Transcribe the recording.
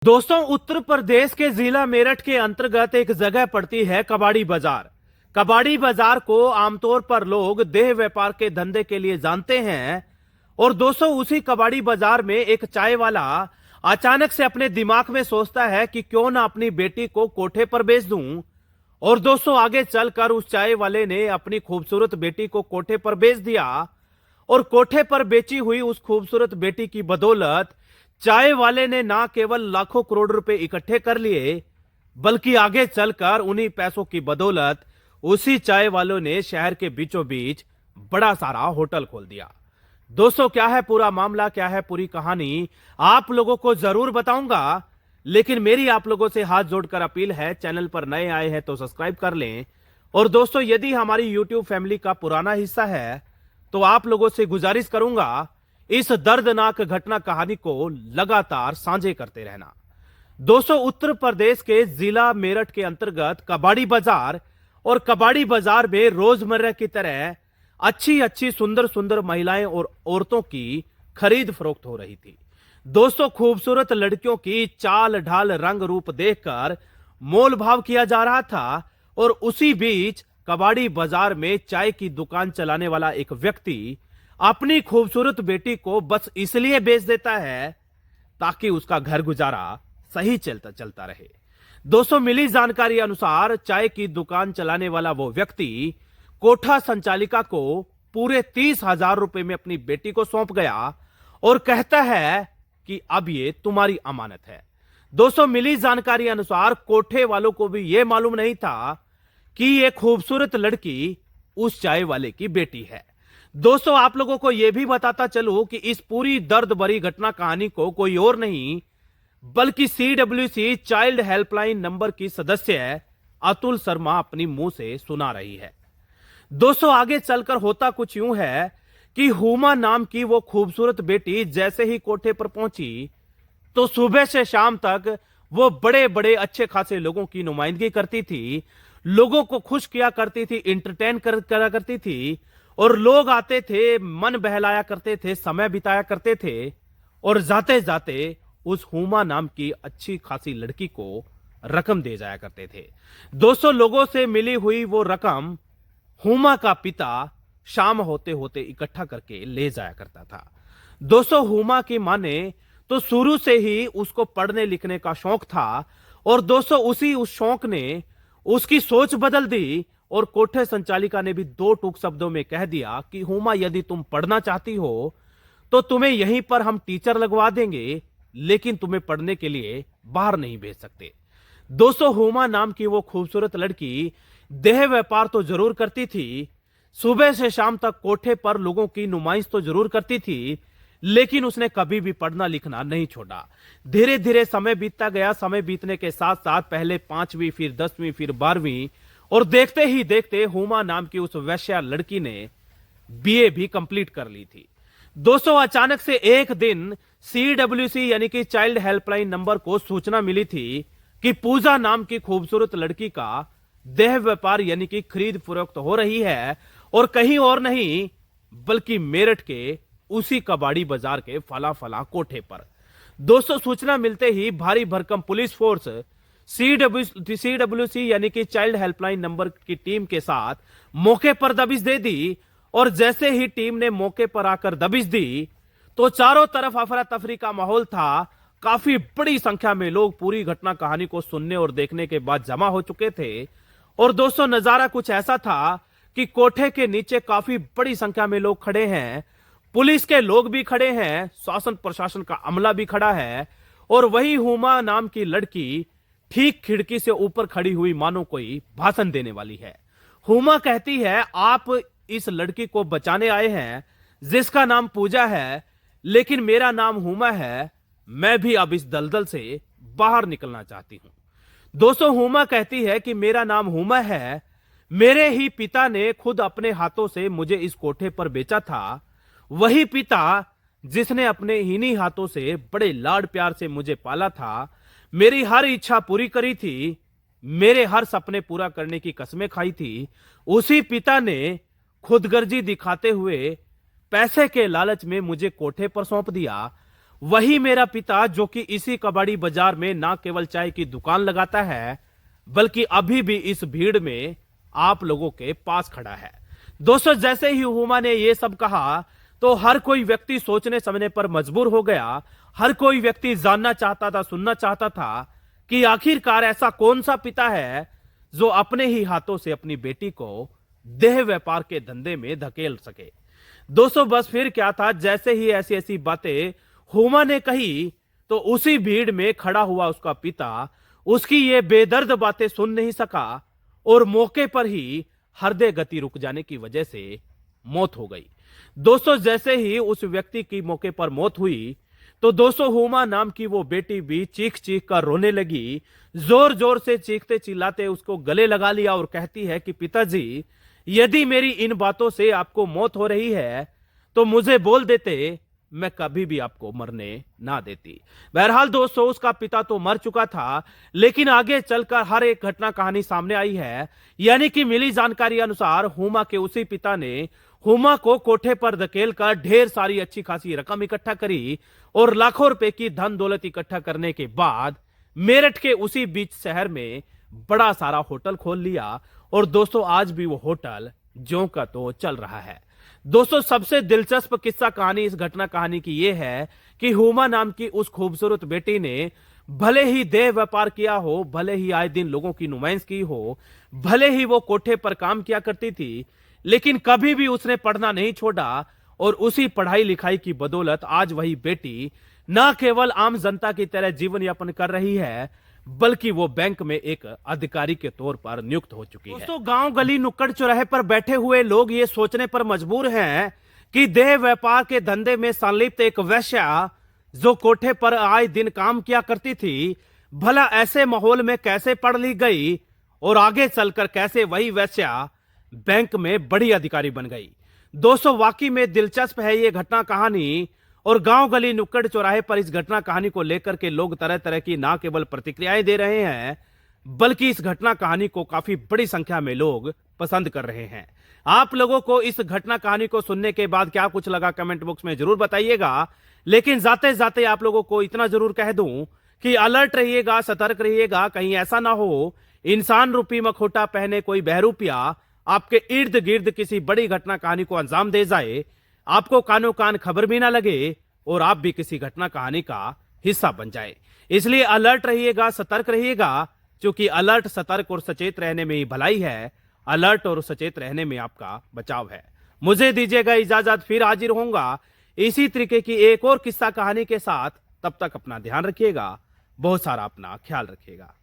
दोस्तों, उत्तर प्रदेश के जिला मेरठ के अंतर्गत एक जगह पड़ती है कबाड़ी बाजार। कबाड़ी बाजार को आमतौर पर लोग देह व्यापार के धंधे के लिए जानते हैं। और दोस्तों, उसी कबाड़ी बाजार में एक चाय वाला अचानक से अपने दिमाग में सोचता है कि क्यों ना अपनी बेटी को कोठे पर बेच दूं। और दोस्तों, आगे चलकर उस चाय वाले ने अपनी खूबसूरत बेटी को कोठे पर बेच दिया। और कोठे पर बेची हुई उस खूबसूरत बेटी की बदौलत चाय वाले ने ना केवल लाखों करोड़ रुपए इकट्ठे कर लिए, बल्कि आगे चलकर उन्हीं पैसों की बदौलत उसी चाय वालों ने शहर के बीचों बीच बड़ा सारा होटल खोल दिया। दोस्तों, क्या है पूरा मामला, क्या है पूरी कहानी, आप लोगों को जरूर बताऊंगा। लेकिन मेरी आप लोगों से हाथ जोड़कर अपील है, चैनल पर नए आए हैं तो सब्सक्राइब कर लें। और दोस्तों, यदि हमारी यूट्यूब फैमिली का पुराना हिस्सा है तो आप लोगों से गुजारिश करूंगा, इस दर्दनाक घटना कहानी को लगातार साझे करते रहना। दोस्तों, उत्तर प्रदेश के जिला मेरठ के अंतर्गत कबाड़ी बाजार, और कबाड़ी बाजार में रोजमर्रा की तरह अच्छी अच्छी सुंदर सुंदर महिलाएं और औरतों की खरीद फरोख्त हो रही थी। दोस्तों, खूबसूरत लड़कियों की चाल ढाल रंग रूप देखकर मोल भाव किया जा रहा था। और उसी बीच कबाड़ी बाजार में चाय की दुकान चलाने वाला एक व्यक्ति अपनी खूबसूरत बेटी को बस इसलिए बेच देता है ताकि उसका घर गुजारा सही चलता चलता रहे। दोस्तों, मिली जानकारी अनुसार चाय की दुकान चलाने वाला वो व्यक्ति कोठा संचालिका को पूरे 30,000 रुपए में अपनी बेटी को सौंप गया और कहता है कि अब ये तुम्हारी अमानत है। दोस्तों, मिली जानकारी अनुसार कोठे वालों को भी यह मालूम नहीं था कि ये खूबसूरत लड़की उस चाय वाले की बेटी है। दोस्तों, आप लोगों को यह भी बताता चलूं कि इस पूरी दर्द भरी घटना कहानी को कोई और नहीं बल्कि CWC चाइल्ड हेल्पलाइन नंबर की सदस्य अतुल शर्मा अपनी मुंह से सुना रही है। दोस्तों, आगे चलकर होता कुछ यूं है कि हुमा नाम की वो खूबसूरत बेटी जैसे ही कोठे पर पहुंची तो सुबह से शाम तक वो बड़े बड़े अच्छे खासे लोगों की नुमाइंदगी करती थी, लोगों को खुश किया करती थी, इंटरटेन करा करती थी। और लोग आते थे, मन बहलाया करते थे, समय बिताया करते थे। और जाते जाते उस हुमा नाम की अच्छी खासी लड़की को रकम दे जाया करते थे। दोस्तों, लोगों से मिली हुई वो रकम हुमा का पिता शाम होते होते इकट्ठा करके ले जाया करता था। दोस्तों, हुमा की मां ने तो शुरू से ही उसको पढ़ने लिखने का शौक था। और दोस्तों, उस शौक ने उसकी सोच बदल दी। और कोठे संचालिका ने भी दो टूक शब्दों में कह दिया कि हुमा, यदि तुम पढ़ना चाहती हो तो तुम्हें यहीं पर हम टीचर लगवा देंगे, लेकिन तुम्हें पढ़ने के लिए बाहर नहीं भेज सकते। दोस्तों, हुमा नाम की वो खूबसूरत लड़की देह व्यापार तो जरूर करती थी, सुबह से शाम तक कोठे पर लोगों की नुमाइश तो जरूर करती थी, लेकिन उसने कभी भी पढ़ना लिखना नहीं छोड़ा। धीरे धीरे समय बीतता गया। समय बीतने के साथ साथ पहले 5वीं, फिर 10वीं, फिर 12वीं, और देखते ही देखते हुमा नाम की उस वैश्या लड़की ने BA भी कंप्लीट कर ली थी। दोस्तों, अचानक से एक दिन CWC यानी कि चाइल्ड हेल्पलाइन नंबर को सूचना मिली थी कि पूजा नाम की खूबसूरत लड़की का देह व्यापार यानी कि खरीद फरोख्त हो रही है, और कहीं और नहीं बल्कि मेरठ के उसी कबाड़ी बाजार के फला फला कोठे पर। दोस्तों, सूचना मिलते ही भारी भरकम पुलिस फोर्स CWC यानी कि चाइल्ड हेल्पलाइन नंबर की टीम के साथ मौके पर दबिश दे दी। और जैसे ही टीम ने मौके पर आकर दबिश दी तो चारों तरफ अफरा तफरी का माहौल था। काफी बड़ी संख्या में लोग पूरी घटना कहानी को सुनने और देखने के बाद जमा हो चुके थे। और दोस्तों, नजारा कुछ ऐसा था कि कोठे के नीचे काफी बड़ी संख्या में लोग खड़े हैं, पुलिस के लोग भी खड़े हैं, शासन प्रशासन का अमला भी खड़ा है। और वही हुमा नाम की लड़की ठीक खिड़की से ऊपर खड़ी हुई मानो कोई भाषण देने वाली है। हुमा कहती है, आप इस लड़की को बचाने आए हैं जिसका नाम पूजा है, लेकिन मेरा नाम हुमा है। मैं भी अब इस दलदल से बाहर निकलना चाहती हूं। दोस्तों, हुमा कहती है कि मेरा नाम हुमा है, मेरे ही पिता ने खुद अपने हाथों से मुझे इस कोठे पर बेचा था। वही पिता जिसने अपने इन्हीं हाथों से बड़े लाड प्यार से मुझे पाला था, मेरी हर इच्छा पूरी करी थी, मेरे हर सपने पूरा करने की कस्में खाई थी। उसी पिता ने खुदगर्जी दिखाते हुए पैसे के लालच में मुझे कोठे पर सौंप दिया। वही मेरा पिता जो कि इसी कबाड़ी बाजार में ना केवल चाय की दुकान लगाता है, बल्कि अभी भी इस भीड़ में आप लोगों के पास खड़ा है। दोस्तों, जैसे ही हुमा ने ये सब कहा तो हर कोई व्यक्ति सोचने समझने पर मजबूर हो गया। हर कोई व्यक्ति जानना चाहता था, सुनना चाहता था कि आखिरकार ऐसा कौन सा पिता है जो अपने ही हाथों से अपनी बेटी को देह व्यापार के धंधे में धकेल सके। दोस्तों, बस फिर क्या था, जैसे ही ऐसी ऐसी बातें हुमा ने कही तो उसी भीड़ में खड़ा हुआ उसका पिता उसकी ये बेदर्द बातें सुन नहीं सका और मौके पर ही हृदय गति रुक जाने की वजह से मौत हो गई। दोस्तों, जैसे ही उस व्यक्ति की मौके पर मौत हुई तो दोस्तों हुमा नाम की वो बेटी भी चीख चीख कर रोने लगी। जोर जोर से चीखते चिल्लाते उसको गले लगा लिया और कहती है कि पिताजी, यदि मेरी इन बातों से आपको मौत हो रही है तो मुझे बोल देते, मैं कभी भी आपको मरने ना देती। बहरहाल दोस्तों, उसका पिता तो मर चुका था, लेकिन आगे चलकर हर एक घटना कहानी सामने आई है। यानी कि मिली जानकारी अनुसार हुमा के उसी पिता ने हुमा को कोठे पर धकेल कर ढेर सारी अच्छी खासी रकम इकट्ठा करी और लाखों रुपए की धन दौलत इकट्ठा करने के बाद मेरठ के उसी बीच शहर में बड़ा सारा होटल खोल लिया। और दोस्तों, आज भी वो होटल ज्यों का तो चल रहा है। दोस्तों, सबसे दिलचस्प किस्सा कहानी इस घटना कहानी की यह है कि हुमा नाम की उस खूबसूरत बेटी ने भले ही देह व्यापार किया हो, भले ही आए दिन लोगों की नुमाइश की हो, भले ही वो कोठे पर काम किया करती थी, लेकिन कभी भी उसने पढ़ना नहीं छोड़ा। और उसी पढ़ाई लिखाई की बदौलत आज वही बेटी न केवल आम जनता की तरह जीवन यापन कर रही है, बल्कि वो बैंक में एक अधिकारी के तौर पर नियुक्त हो चुकी है। दोस्तों, गांव गली नुक्कड़ चौराहे पर बैठे हुए लोग ये सोचने पर मजबूर हैं कि देह व्यापार के धंधे में संलिप्त एक वेश्या जो कोठे पर आए दिन काम किया करती थी, भला ऐसे माहौल में कैसे पढ़ ली गई और आगे चलकर कैसे वही वेश्या बैंक में बड़ी अधिकारी बन गई। दोस्तों, वाकई में दिलचस्प है ये घटना कहानी। और गांव गली नुक्कड़ चौराहे पर इस घटना कहानी को लेकर के लोग तरह तरह की ना केवल प्रतिक्रियाएं दे रहे हैं, बल्कि इस घटना कहानी को काफी बड़ी संख्या में लोग पसंद कर रहे हैं। आप लोगों को इस घटना कहानी को सुनने के बाद क्या कुछ लगा, कमेंट बॉक्स में जरूर बताइएगा। लेकिन जाते जाते आप लोगों को इतना जरूर कह दूं कि अलर्ट रहिएगा, सतर्क रहिएगा, कहीं ऐसा ना हो इंसान रूपी मखोटा पहने कोई बहरूपिया आपके इर्द गिर्द किसी बड़ी घटना कहानी को अंजाम दे जाए, आपको कानों कान खबर भी ना लगे और आप भी किसी घटना कहानी का हिस्सा बन जाए। इसलिए अलर्ट रहिएगा, सतर्क रहिएगा, क्योंकि अलर्ट, सतर्क और सचेत रहने में ही भलाई है। अलर्ट और सचेत रहने में आपका बचाव है। मुझे दीजिएगा इजाजत, फिर हाजिर होऊंगा इसी तरीके की एक और किस्सा कहानी के साथ। तब तक अपना ध्यान रखिएगा, बहुत सारा अपना ख्याल रखिएगा।